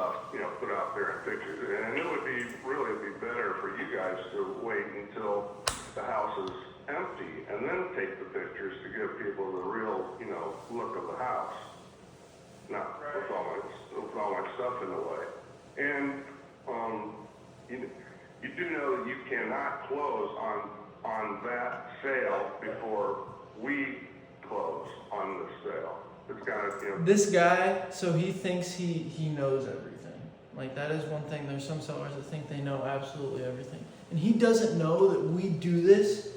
stuff, put out there in pictures. And it would really be better for you guys to wait until the house is empty and then take the pictures to give people the real, look of the house. Not with all my stuff in the way. And, you do know that you cannot close on that sale before we close on the sale. It's got to, This guy, so he thinks he knows everything. Like, that is one thing. There's some sellers that think they know absolutely everything. And he doesn't know that we do this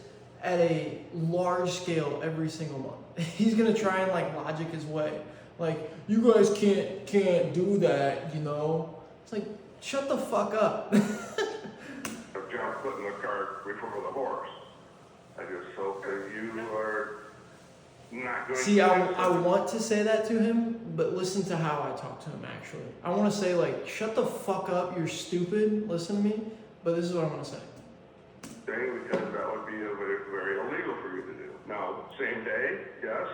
at a large scale every single month. He's going to try and, logic his way. Like, you guys can't do that, It's like, shut the fuck up. John putting the cart before the horse. I just hope that you are not going See, to... I want to say that to him, but listen to how I talk to him, actually. I want to say, shut the fuck up, you're stupid, listen to me, but this is what I'm going to say. Because that would be very, very illegal for you to do. Now, same day, yes,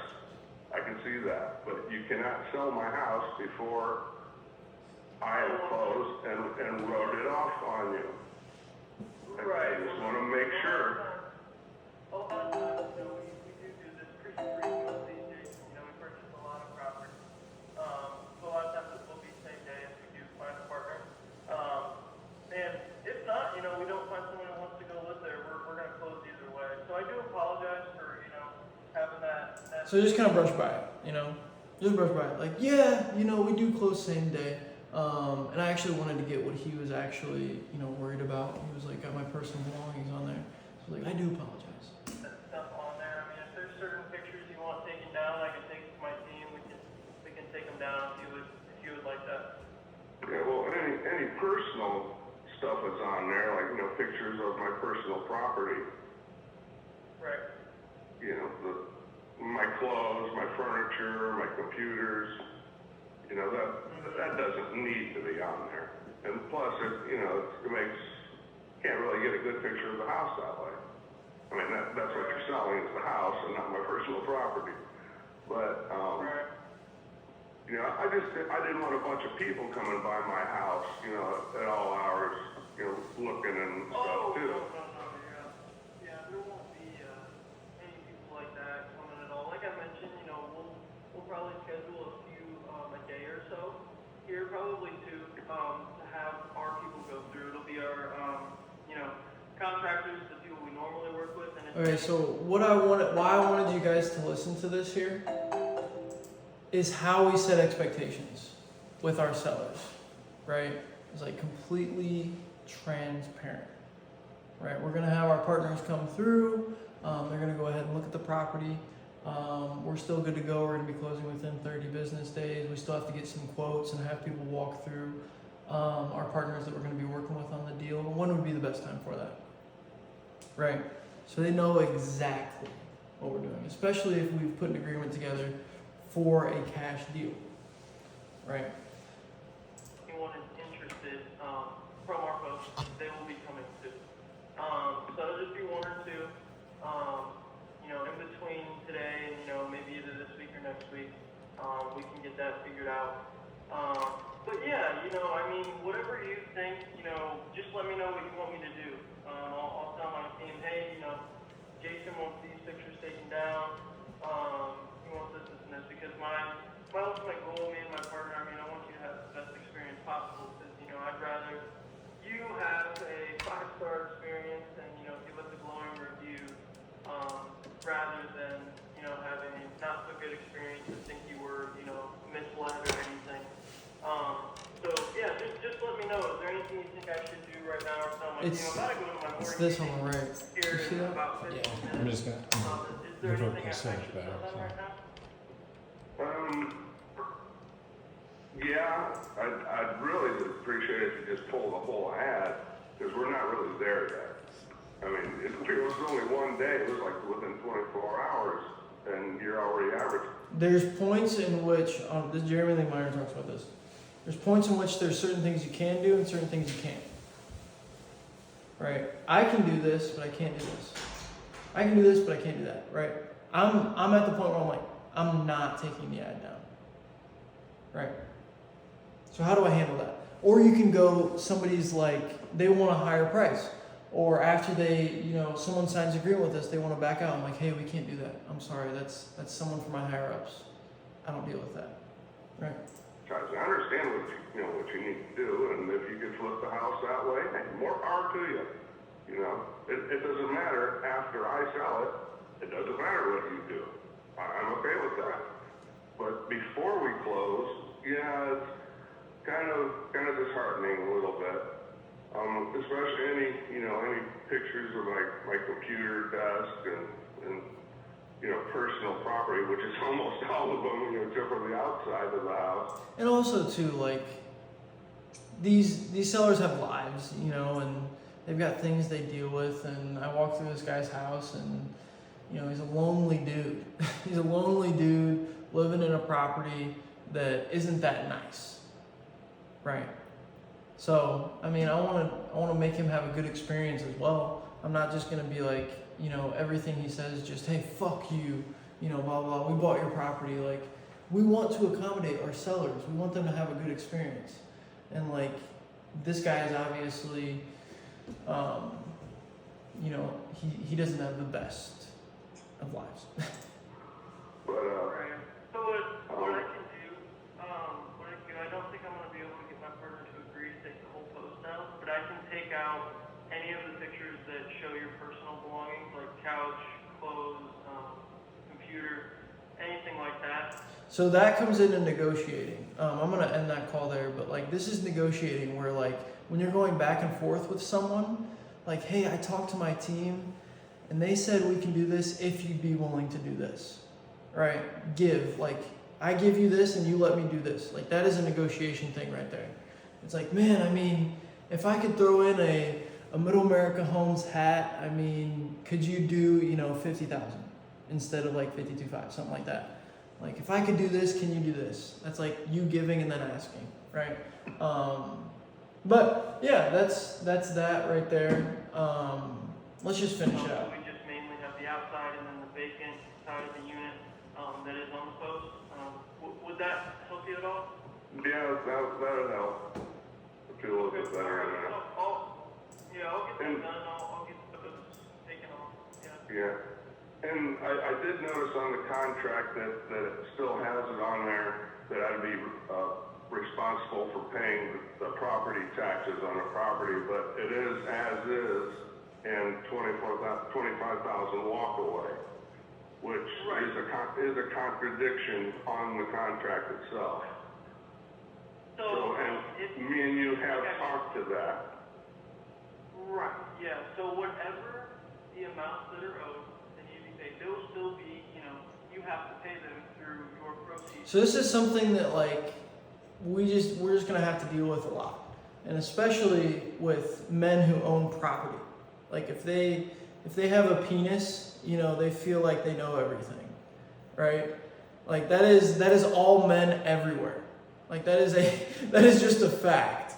I can see that, but you cannot sell my house before I have closed and wrote it off on you. Right. I just want to make sure. A lot of times, we do this pretty frequently these days. We purchase a lot of property. So a lot of times it will be same day if we do find a partner. And if not, we don't find someone who wants to go live there, we're going to close either way. So I do apologize for, having that. So just kind of brush by it, Just brush by it. We do close same day. And I actually wanted to get what he was actually, worried about. He was got my personal belongings on there. So I do apologize. Stuff on there. I mean, if there's certain pictures you want taken down, I can take it to my team. We can take them down if you would like that. Yeah, well, any personal stuff that's on there, pictures of my personal property. Right. My clothes, my furniture, my computers, that doesn't need to be on there. And plus, it makes, can't really get a good picture of the house that way. I mean, that's what you're selling is the house and not my personal property. But, Right. I didn't want a bunch of people coming by my house, at all hours, looking and stuff too. No, yeah, there won't be any people like that coming at all. Like I mentioned, we'll probably schedule a day or so here, probably to have our people go through. It'll be our, contractors, the people we normally work with. And Okay, so why I wanted you guys to listen to this here is how we set expectations with our sellers, right? It's completely transparent, right? We're gonna have our partners come through. They're gonna go ahead and look at the property. We're still good to go. We're gonna be closing within 30 business days. We still have to get some quotes and have people walk through our partners that we're gonna be working with on the deal. When would be the best time for that? Right? So they know exactly what we're doing, especially if we've put an agreement together for a cash deal, right? anyone is interested from our folks, they will be coming soon. So it'll just be one or two, in between today and, maybe either this week or next week, we can get that figured out. But yeah, whatever you think, just let me know what you want me to do. I'll tell my team, hey, Jason wants these pictures taken down. He wants this and this because my ultimate goal, me and my partner, I want you to have the best experience possible because, I'd rather you have a 5-star experience and, give us a glowing review, rather than, having a not so good experience and think you were, misled or anything. So yeah, just let me know. Is there anything you think I should do right now or something? I'm about to go to my morning It's this on meeting the right. here You see in that? about 15 Yeah. minutes. I'm just gonna. Is there Which one anything I can should search better, tell them so. right now? Yeah, I'd really appreciate if you just pull the whole ad, because we're not really there yet. I mean, it was only one day, it was within 24 hours, and you're already average. There's points in which, this Jeremy Lee Meyer talks about this. There's points in which there's certain things you can do and certain things you can't. Right? I can do this, but I can't do this. I can do this, but I can't do that. Right? I'm at the point where I'm not taking the ad down. Right? So how do I handle that? Or you can go, somebody's like, they want a higher price. Or after they, someone signs an agreement with us, they want to back out. I'm like, hey, we can't do that. I'm sorry, that's someone from my higher ups. I don't deal with that. Right? Guys, I understand what you need to do, and if you could flip the house that way, hey, more power to you. It doesn't matter after I sell it. It doesn't matter what you do. I'm okay with that. But before we close, yeah, it's kind of disheartening a little bit. Especially any pictures of my computer desk and personal property, which is almost all of them, except for the outside of the house. And also too, like, these sellers have lives, and they've got things they deal with. And I walked through this guy's house, and he's a lonely dude. He's a lonely dude living in a property that isn't that nice, right? So I want to make him have a good experience as well. I'm not just gonna be like, everything he says, just, hey, fuck you, blah blah. We bought your property. Like, we want to accommodate our sellers. We want them to have a good experience. And like, this guy is obviously, he doesn't have the best of lives. But Right. So what I can do, I don't think I'm gonna be able to get my partner to agree to take the whole post down, but I can take out any of the pictures that show your personal belongings, like couch, clothes, computer, anything like that. So that comes into negotiating. I'm gonna end that call there, but like, this is negotiating where, like, when you're going back and forth with someone, like, hey, I talked to my team and they said we can do this if you'd be willing to do this, right? I give you this and you let me do this. Like, that is a negotiation thing right there. It's like, man, if I could throw in a Middle America Homes hat, could you do, 50,000 instead of like 52.5, something like that. Like, if I could do this, can you do this? That's like you giving and then asking, right? But yeah, that's that right there. Let's just finish it So out. we just mainly have the outside and then the vacant side of the unit that is on the post. Would that help you at all? yeah, that would help. I feel a little bit better on that. I'll get that done. I'll get those taken off. Yeah. Yeah. And I did notice on the contract that it still has it on there that I'd be responsible for paying the property taxes on the property, but it is as is and 25,000 walk away, which Right. is a contradiction on the contract itself. So, and me and you have talked to that. Right, yeah, so whatever the amounts that are owed that need to be paid, they'll still be, you have to pay them through your proceeds. So this is something that, like, we're just gonna have to deal with a lot, and especially with men who own property. Like, if they have a penis, they feel like they know everything, right? Like, that is all men everywhere. Like, that is just a fact.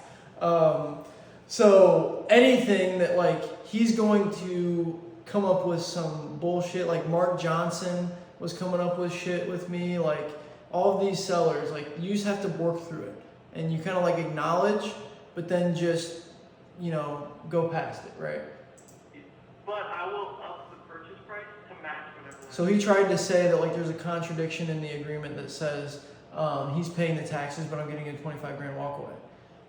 So anything that, like, he's going to come up with some bullshit, like Mark Johnson was coming up with shit with me, like, all of these sellers, like, you just have to work through it, and you kind of like acknowledge, but then just, go past it, right? But I will up the purchase price to match whatever. So he tried to say that, like, there's a contradiction in the agreement that says he's paying the taxes, but I'm getting a 25 grand walk away.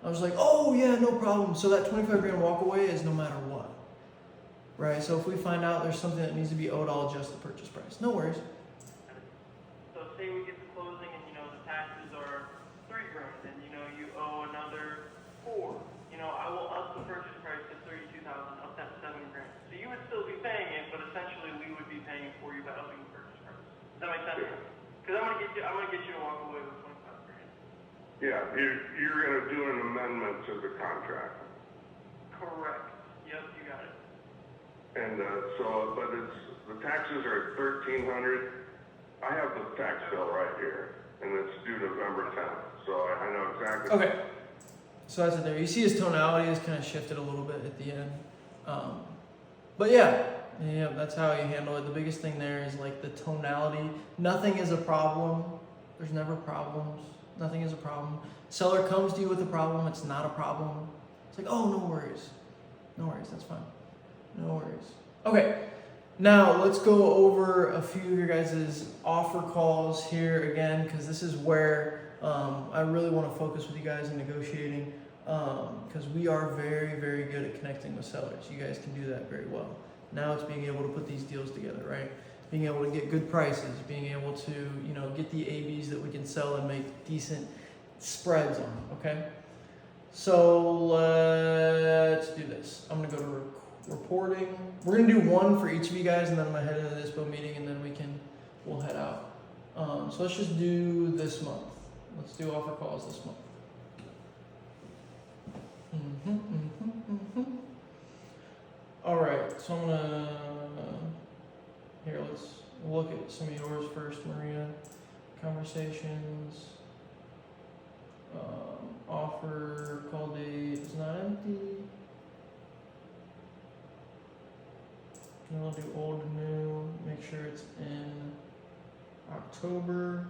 I was like, oh yeah, no problem. So that 25 grand walk away is no matter what, right? So if we find out there's something that needs to be owed, I'll adjust the purchase price. No worries. So say we get to closing and, the taxes are $3 grand and, you owe another $4. I will up the purchase price to $32,000, up that $7 grand. So you would still be paying it, but essentially we would be paying for you by upping the purchase price. Does that make sense? Because I'm gonna get you to walk away with 25 grand. Yeah, you're gonna do an amendment to the contract. Correct. Yep, you got it. And but the taxes are $1,300. I have the tax bill right here, and it's due November 10th, so I know exactly. Okay. So that's it there. You see his tonality has kind of shifted a little bit at the end. But yeah, that's how you handle it. The biggest thing there is, like, the tonality. Nothing is a problem. There's never problems. Nothing is a problem. Seller comes to you with a problem, it's not a problem. It's like, oh, no worries. No worries, that's fine. No worries. Okay, now let's go over a few of your guys' offer calls here again, because this is where I really want to focus with you guys in negotiating, because we are very, very good at connecting with sellers. You guys can do that very well. Now it's being able to put these deals together, right? Being able to get good prices, being able to, you know, get the ABs that we can sell and make decent spreads on, okay? So let's do this. I'm gonna go to reporting. We're gonna do one for each of you guys, and then I'm gonna head into this bill meeting, and then we'll head out. So let's just do this month. Let's do offer calls this month. All right, so I'm gonna, here, let's look at some of yours first, Maria. Conversations, offer call date is not empty. And we'll do old to new, make sure it's in October.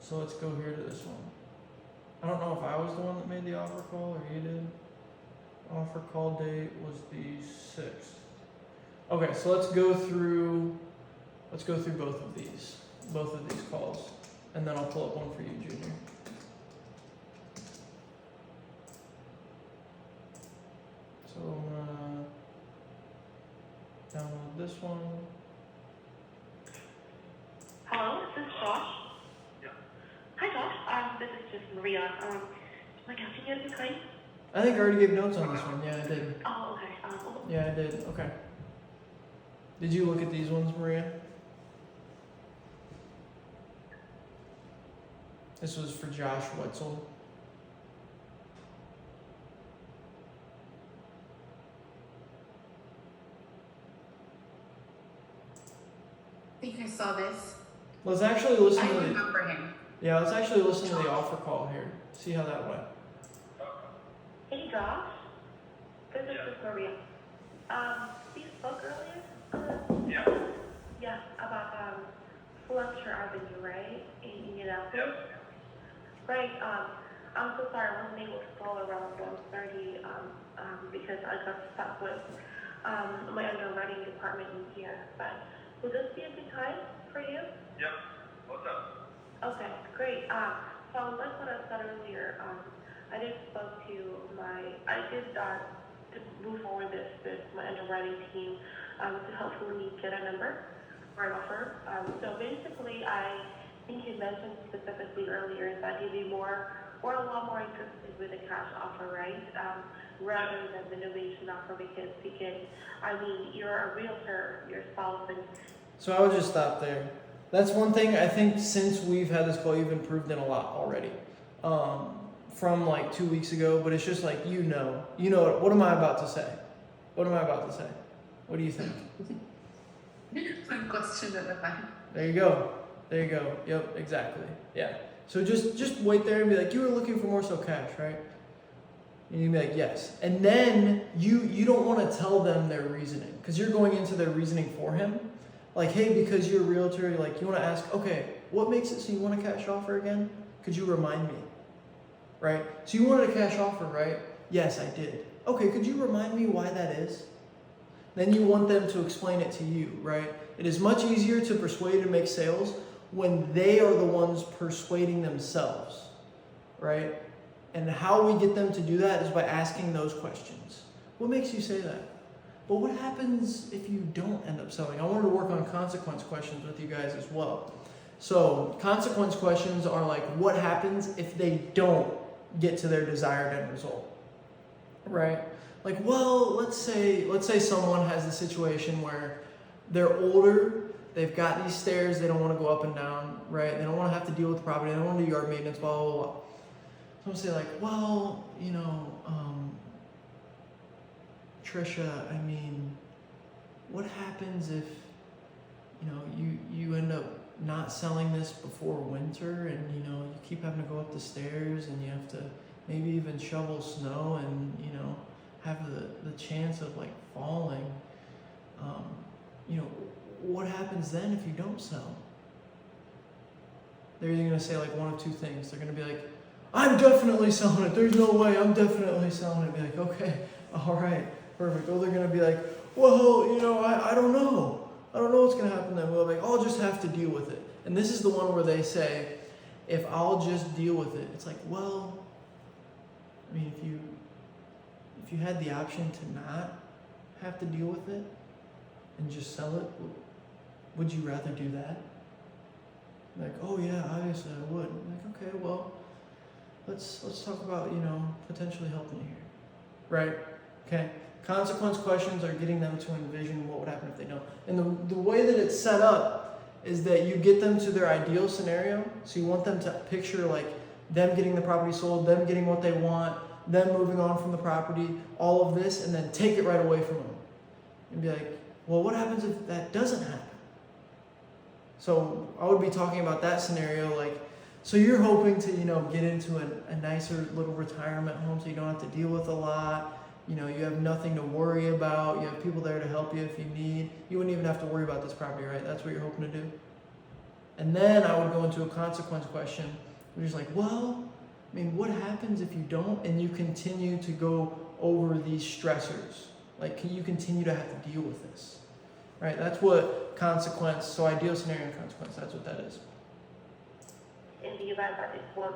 So let's go here to this one. I don't know if I was the one that made the offer call or you did. Offer call date was the 6th. Okay, so let's go through both of these calls, and then I'll pull up one for you, Junior. So I'm gonna download this one. Hello, is this Josh? Yeah. Hi, Josh. This is just Maria. Am I catching you at a good time? I think I already gave notes on this one. Yeah, I did. Oh, okay. Yeah, I did. Okay. Did you look at these ones, Maria? This was for Josh Wetzel. I think I saw this. Let's actually listen I to the remember him. let's actually listen to the offer call here. See how that went. Hey, Josh. This is just Maria. We spoke earlier. Yeah. Yeah, about Fletcher Avenue, right? In Indianapolis. Right. I'm so sorry I wasn't able to call around 1:30 because I got stuck with my underwriting department in here. But would this be a good time for you? Yep. What's up? Okay, great. So like what I said earlier, I did to move forward this with my underwriting team to hopefully get a number or an offer. So basically, I think you mentioned specifically earlier that you'd be a lot more interested with a cash offer, right? Rather than the innovation offer because you're a realtor yourself and. So I would just stop there. That's one thing I think since we've had this call, you've improved in a lot already. From like 2 weeks ago, but it's just like, you know, what am I about to say? What am I about to say? What do you think? One question at a time. There you go. Yep, exactly. Yeah. So just wait there and be like, you were looking for more so cash, right? And you'd be like, yes. And then you don't want to tell them their reasoning because you're going into their reasoning for him. Like, hey, because you're a realtor, you want to ask, okay, what makes it so you want a cash offer again? Could you remind me? Right? So you wanted a cash offer, right? Yes, I did. Okay, could you remind me why that is? Then you want them to explain it to you, right? It is much easier to persuade and make sales when they are the ones persuading themselves, right? And how we get them to do that is by asking those questions. What makes you say that? But what happens if you don't end up selling? I wanted to work on consequence questions with you guys as well. So consequence questions are like, what happens if they don't get to their desired end result, right? Like, well, let's say someone has a situation where they're older, they've got these stairs, they don't want to go up and down, right? They don't want to have to deal with the property, they don't want to do yard maintenance, blah, blah, blah. Someone say like, well, Trisha, what happens if, you end up not selling this before winter and, you keep having to go up the stairs and you have to maybe even shovel snow and, have the chance of like falling. What happens then if you don't sell? they're either gonna say like one of two things. They're gonna be like, I'm definitely selling it. There's no way. I'm definitely selling it. Be like, okay, all right, perfect. Or they're gonna be like, well, I don't know. I don't know what's gonna happen then. We'll be like, I'll just have to deal with it. And this is the one where they say, if I'll just deal with it. It's like, well, I mean, if you had the option to not have to deal with it and just sell it, would you rather do that? Like, oh yeah, obviously I would. I'm like, okay, well, let's talk about, potentially helping you here. Right? Okay. Consequence questions are getting them to envision what would happen if they don't. And the way that it's set up is that you get them to their ideal scenario. So you want them to picture like them getting the property sold, them getting what they want, them moving on from the property, all of this, and then take it right away from them. And be like, well, what happens if that doesn't happen? So I would be talking about that scenario, like, so you're hoping to, get into a nicer little retirement home so you don't have to deal with a lot. You have nothing to worry about. You have people there to help you if you need. You wouldn't even have to worry about this property, right? That's what you're hoping to do. And then I would go into a consequence question, which is like, well, I mean, what happens if you don't and you continue to go over these stressors? Like, can you continue to have to deal with this? Right? That's what consequence, so ideal scenario and consequence, that's what that is. In the event that it was,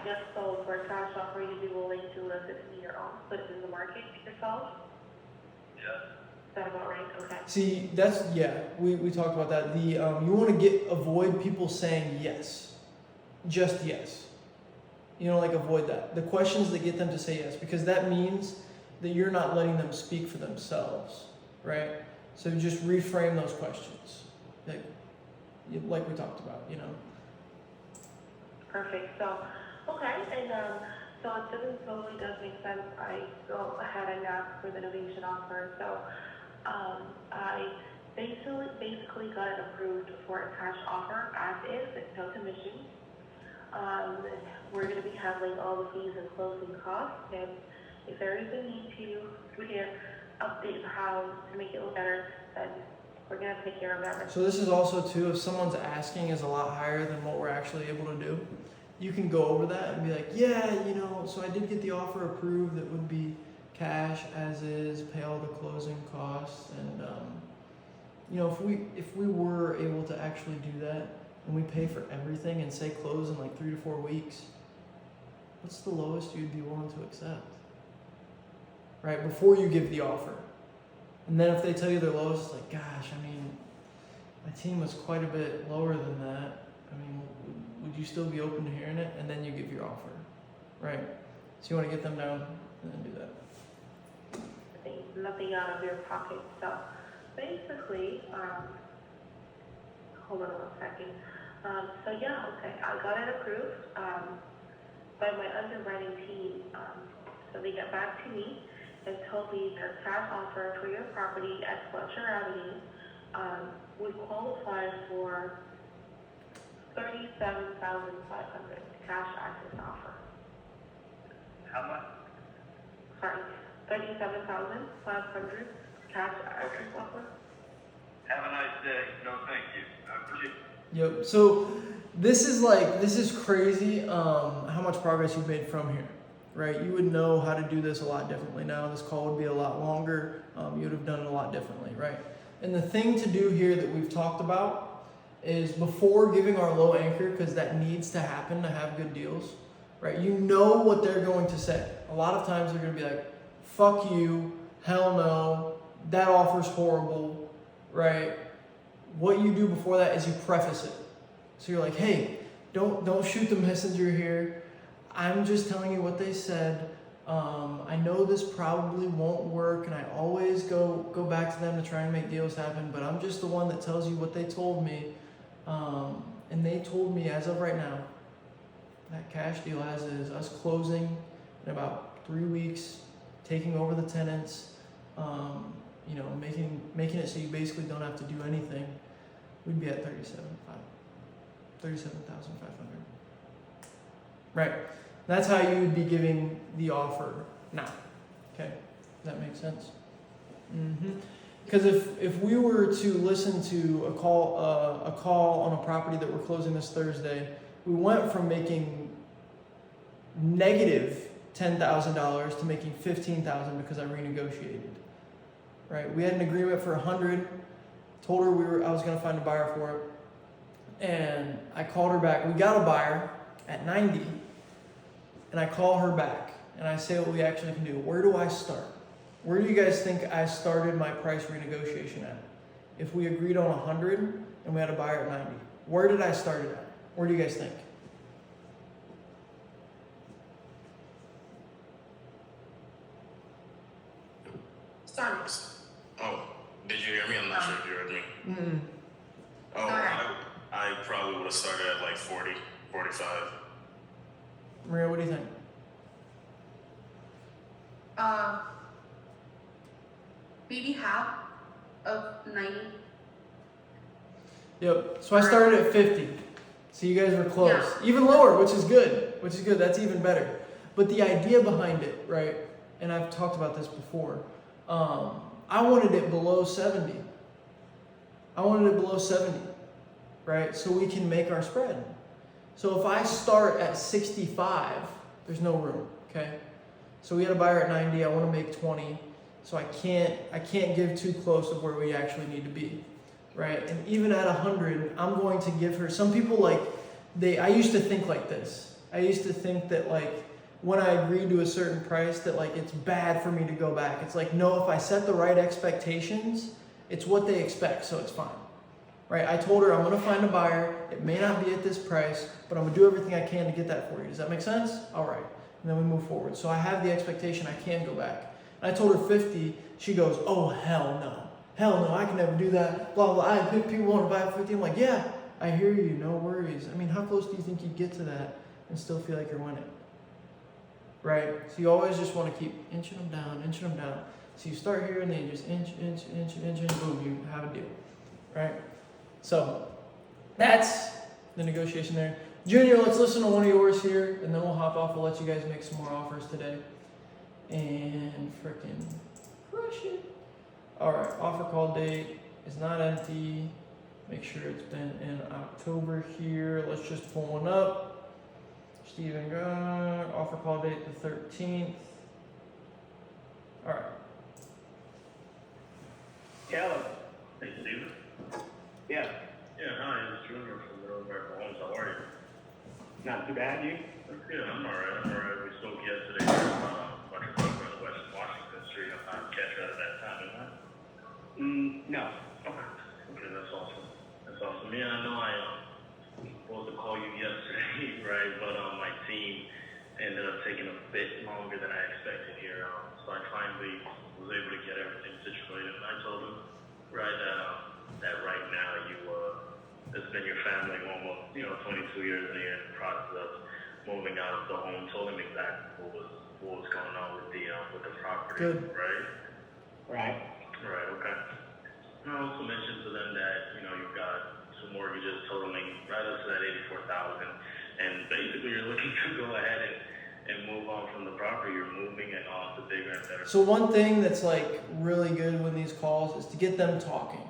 just sold for a cash offer, you'd be willing to list it in your own, put it in the market yourself? Yes. Is that about right? Okay. See, we talked about that. You want to avoid people saying yes, just yes. Avoid that. The questions that get them to say yes, because that means that you're not letting them speak for themselves, right? So just reframe those questions, like we talked about, Perfect. So, okay, and so it totally does make sense. I go ahead and ask for the novation offer. So, I basically got it approved for a cash offer as is, with no commission. We're going to be handling all the fees and closing costs, and if there is a need to update the house to make it look better, then we're going to take care of that. So this is also too, if someone's asking is a lot higher than what we're actually able to do, you can go over that and be like, yeah, so I did get the offer approved that would be cash as is, pay all the closing costs, and if we were able to actually do that and we pay for everything and say close in like 3 to 4 weeks, what's the lowest you'd be willing to accept? Right, before you give the offer. And then if they tell you their lowest, it's like, gosh, I mean, my team was quite a bit lower than that. I mean, would you still be open to hearing it? And then you give your offer, right? So you want to get them down and then do that. Nothing out of your pocket. So basically, hold on 1 second. So yeah, okay, I got it approved by my underwriting team. So they get back to me and told me their cash offer for your property at Fletcher Avenue would qualify for $37,500 cash access offer. How much? Sorry, $37,500 cash access offer. Have a nice day. No, thank you. I appreciate it. Yep. So this is crazy how much progress you've made from here, right? You would know how to do this a lot differently now. This call would be a lot longer. You would have done it a lot differently, right? And the thing to do here that we've talked about is before giving our low anchor, because that needs to happen to have good deals, right? You know what they're going to say. A lot of times they're going to be like, fuck you, hell no, that offer's horrible, right? What you do before that is you preface it. So you're like, hey, don't shoot the messenger here. I'm just telling you what they said. I know this probably won't work, and I always go back to them to try and make deals happen, but I'm just the one that tells you what they told me. And they told me as of right now, that cash deal as is, us closing in about 3 weeks, taking over the tenants, making it so you basically don't have to do anything, we'd be at $37,500. Right. That's how you would be giving the offer now. Okay. Does that make sense? Because if we were to listen to a call on a property that we're closing this Thursday, we went from making negative $10,000 to making $15,000 because I renegotiated. Right? We had an agreement for 100. Told her I was going to find a buyer for it, and I called her back. We got a buyer at 90, and I call her back and I say what we actually can do. Where do I start? Where do you guys think I started my price renegotiation at? If we agreed on 100 and we had a buyer at 90, where did I start it at? Where do you guys think? Sorry. Oh, did you hear me? I'm not sure if you heard me. Mm-mm. Oh, Go ahead. I probably would have started at like 40, 45. Maria, what do you think? Maybe half of 90. Yep. So I started at 50. So you guys were close. Yeah. Even lower, which is good. Which is good. That's even better. But the idea behind it, right? And I've talked about this before. I wanted it below 70. I wanted it below 70, right? So we can make our spread. So if I start at 65, there's no room, okay? So we had a buyer at 90. I want to make 20. So I can't give too close of where we actually need to be, right? And even at 100, I'm going to give her. Some people I used to think like this. I used to think that when I agreed to a certain price that it's bad for me to go back. It's like, no, if I set the right expectations, it's what they expect, so it's fine. Right? I told her I'm gonna find a buyer. It may not be at this price, but I'm gonna do everything I can to get that for you. Does that make sense? All right. And then we move forward. So I have the expectation I can go back. And I told her 50. She goes, oh, hell no. Hell no, I can never do that. Blah, blah. People want to buy at 50. I'm like, yeah, I hear you. No worries. I mean, how close do you think you'd get to that and still feel like you're winning? Right? So you always just want to keep inching them down. So you start here and then you just inch, and boom, you have a deal. Right? So that's the negotiation there. Junior, let's listen to one of yours here, and then we'll hop off. We'll let you guys make some more offers today. And freaking crush it. All right, offer call date is not empty. Make sure it's been in October here. Let's just pull one up. Stephen Gunn, offer call date the 13th. All right. Caleb. Hey, Steven. Yeah, Yeah, hi, it's Junior from Middlebury Homes. How are you? not too bad, you? Yeah, I'm alright. We spoke yesterday about a bunch of folks on West Washington Street. I'm catch you out of that time, didn't I? No. Okay, that's awesome. Yeah, I know I was supposed to call you yesterday, right? But my team ended up taking a bit longer than I expected here. So I finally was able to get everything situated. And I told them, right, that right now it's been your family almost, 22 years, and you're in the process of moving out of the home. Told them exactly what was going on with the property, Good. right? Right. Right, okay. I also mentioned to them that, you've got two mortgages totaling right up to that $84,000, and basically you're looking to go ahead and move on from the property. You're moving it on to bigger and better. So one thing that's really good with these calls is to get them talking,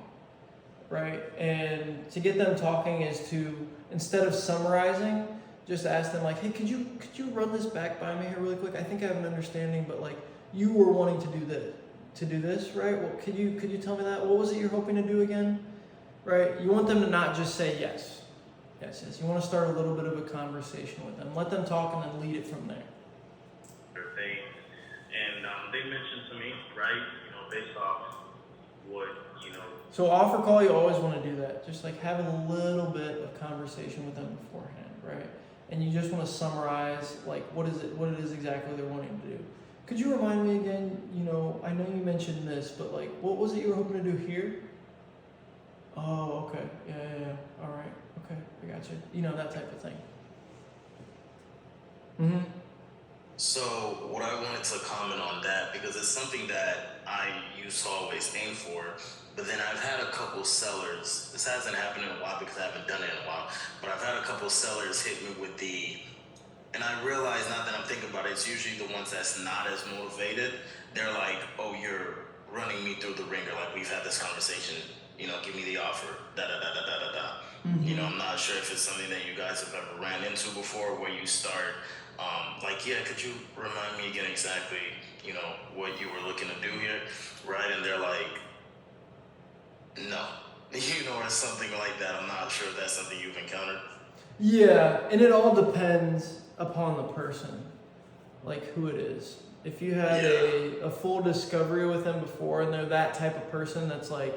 right? And to get them talking is to, instead of summarizing, just ask them hey, could you run this back by me here really quick? I think I have an understanding, but you were wanting to do this, right? Well, could you tell me that? What was it you're hoping to do again? Right? You want them to not just say yes. Yes. You want to start a little bit of a conversation with them. Let them talk and then lead it from there. Things. And they mentioned to me, right, based off what, So offer call, you always want to do that. Just have a little bit of conversation with them beforehand, right? And you just want to summarize what it is exactly they're wanting to do. Could you remind me again, I know you mentioned this, but what was it you were hoping to do here? Oh, okay. Yeah. All right. Okay. I got you. That type of thing. Mm-hmm. So what I wanted to comment on that, because it's something that I used to always aim for, but then I've had a couple sellers, this hasn't happened in a while because I haven't done it in a while, but I've had a couple sellers hit me with and I realize now that I'm thinking about it, it's usually the ones that's not as motivated. They're like, oh, you're running me through the ringer. Like we've had this conversation, you know, give me the offer, da da da da da da da. You know, I'm not sure if it's something that you guys have ever ran into before, where you start, like, yeah, could you remind me again exactly, you know, what you were looking to do here, right? And they're like, no, you know, or something like that. I'm not sure if that's something you've encountered. Yeah, and it all depends upon the person, like who it is. If you had a full discovery with them before and they're that type of person that's like,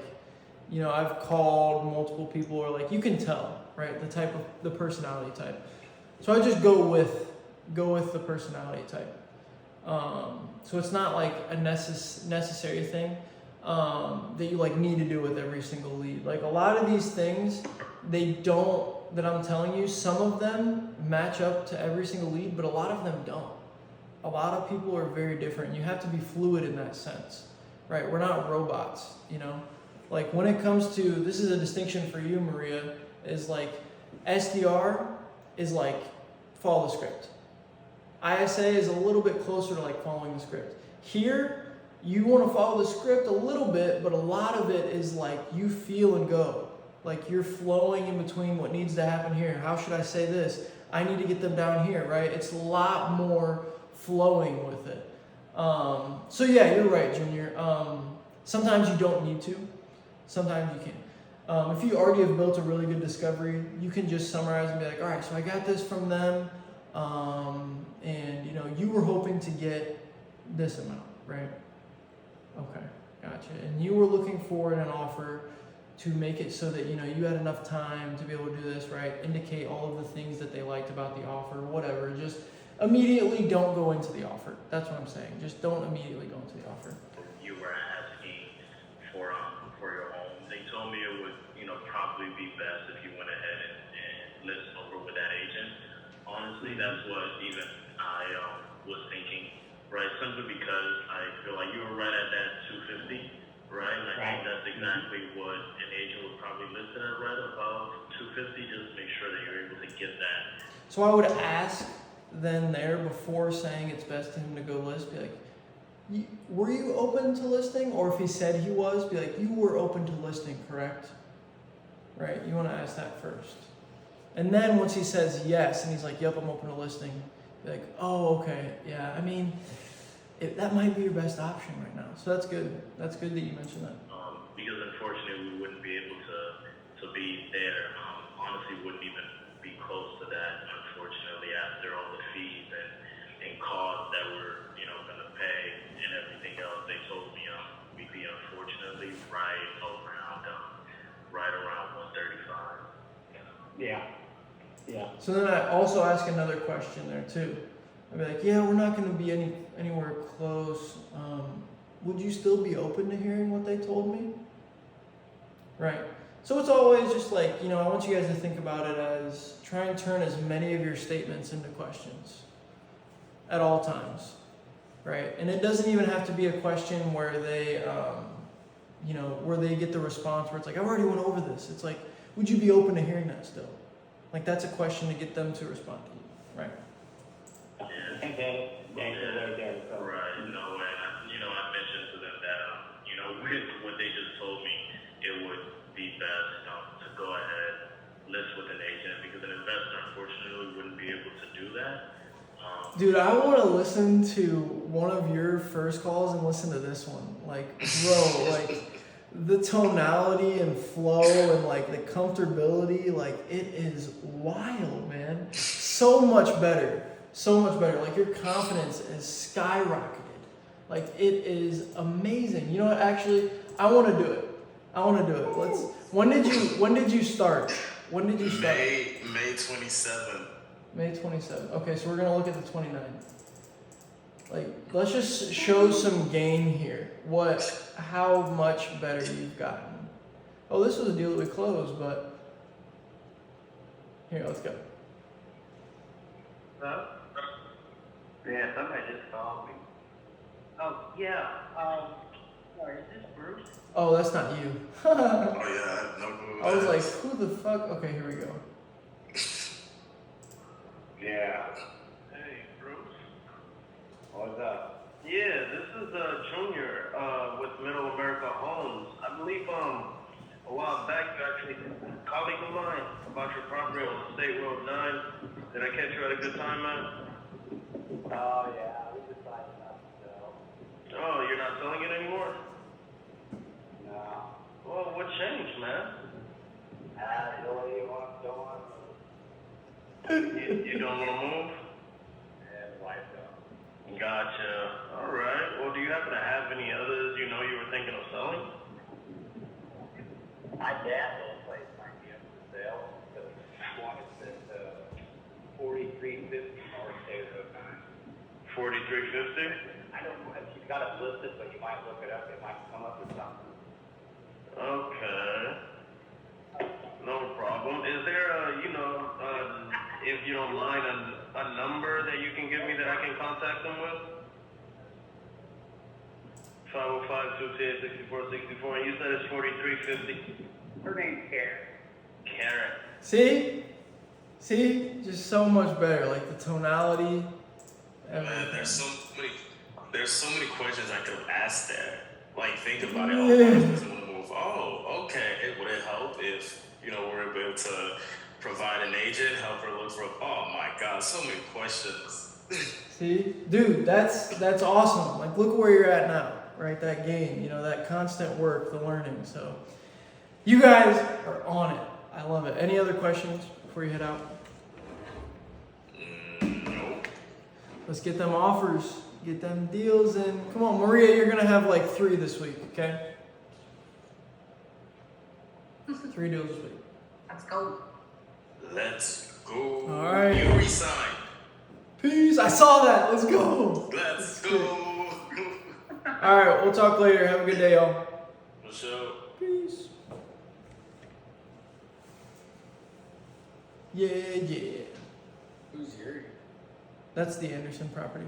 you know, I've called multiple people, or like you can tell, right, the personality type. So I just go with the personality type. So it's not like a necessary thing that you like need to do with every single lead. Like a lot of these things, they don't, that I'm telling you, some of them match up to every single lead, but a lot of them don't. A lot of people are very different. You have to be fluid in that sense, right? We're not robots, you know? Like when it comes to, this is a distinction for you, Maria, is like SDR is like follow the script. ISA is a little bit closer to like following the script. Here, you want to follow the script a little bit, but a lot of it is like you feel and go. Like you're flowing in between what needs to happen here. How should I say this? I need to get them down here, right? It's a lot more flowing with it. So yeah, you're right, Junior. Sometimes you don't need to. Sometimes you can. If you already have built a really good discovery, you can just summarize and be like, all right, so I got this from them, and you know, you were hoping to get this amount, right? Okay, gotcha. And you were looking for an offer to make it so that, you know, you had enough time to be able to do this, right? Indicate all of the things that they liked about the offer, whatever. Just immediately don't go into the offer. That's what I'm saying. Just don't immediately go into the offer. You were asking for your home. They told me it would, you know, probably be best if you went ahead and list over with that agent. Honestly, that's what even I was thinking, right? Simply because I feel like you were right at that 250, right? And I think that's exactly what an agent would probably list it at, right above 250. Just make sure that you're able to get that. So I would ask then there before saying it's best to him to go list, be like, were you open to listing? Or if he said he was, be like, you were open to listing, correct? Right? You want to ask that first. And then once he says yes, and he's like, yep, I'm open to listing, be like, oh, okay, yeah, I mean, that might be your best option right now. So that's good. That's good that you mentioned that. Because unfortunately, we wouldn't be able to be there. Honestly, wouldn't even be close to that, unfortunately, after all the fees and costs that we're, you know, going to pay and everything else. They told me we'd be, unfortunately, right around 135. Yeah. Yeah. So then I also ask another question there too. I'd be like, yeah, we're not going to be anywhere close. Would you still be open to hearing what they told me? Right. So it's always just like, you know, I want you guys to think about it as try and turn as many of your statements into questions at all times. Right. And it doesn't even have to be a question where they, you know, where they get the response where it's like, I already went over this. It's like, would you be open to hearing that still? Like that's a question to get them to respond to you. Right. I think that answer right there. So. Right. No, and I mentioned to them that with what they just told me, it would be best to go ahead, list with an agent, because an investor unfortunately wouldn't be able to do that. Dude, I want to listen to one of your first calls and listen to this one. Like, bro, like the tonality and flow and like the comfortability, like it is wild, man. So much better. So much better. Like your confidence is skyrocketed. Like it is amazing. You know what? Actually, I want to do it. When did you start? When did you start? May 27th. May 27th. Okay, so we're gonna look at the 29th. Like, let's just show some gain here. How much better you've gotten. Oh, this was a deal that we closed, but here, let's go. Hello? Yeah, somebody just called me. Oh, yeah, sorry, is this Bruce? Oh, that's not you. Oh yeah, I have no clue. I was like, who the fuck? Okay, here we go. Yeah. Hey, Bruce. What's up? Yeah, this is Junior with Middle America Homes. I believe a while back you actually a colleague of mine about your property on State Road 9. Did I catch you at a good time, man? Oh, yeah, we decided not to sell. Oh, you're not selling it anymore? No. Well, what changed, man? Don't want You don't want to move? and the wife don't. Gotcha. All right. Well, do you happen to have any others you know you were thinking of selling? My dad's old place might be up for sale. The one is at 4350 North State Road 9. 4350? I don't know if you've got it listed, but you might look it up. It might come up with something. Okay. No problem. Is there if you don't mind, a number that you can give me that I can contact them with? 505-228-6464, and you said it's 4350. Her name's Karen. Karen. See, just so much better. Like the tonality, Man, everything. there's so many questions I could have asked there. Like, think about it. Yeah. Oh, why doesn't want to move? Oh, okay. Would it help if, we're able to provide an agent, help her look for, oh my God, so many questions. See, dude, that's awesome. Like, look where you're at now, right? That game, that constant work, the learning. So, you guys are on it. I love it. Any other questions before you head out? Nope. Let's get them offers, get them deals in. Come on, Maria, you're gonna have like 3 this week, okay? 3 deals this week. Let's go. Let's go. All right. You resigned. Peace. I saw that. Let's go. Let's go. All right, we'll talk later. Have a good day, y'all. For sure. Peace. Yeah. Who's Yuri? That's the Anderson property.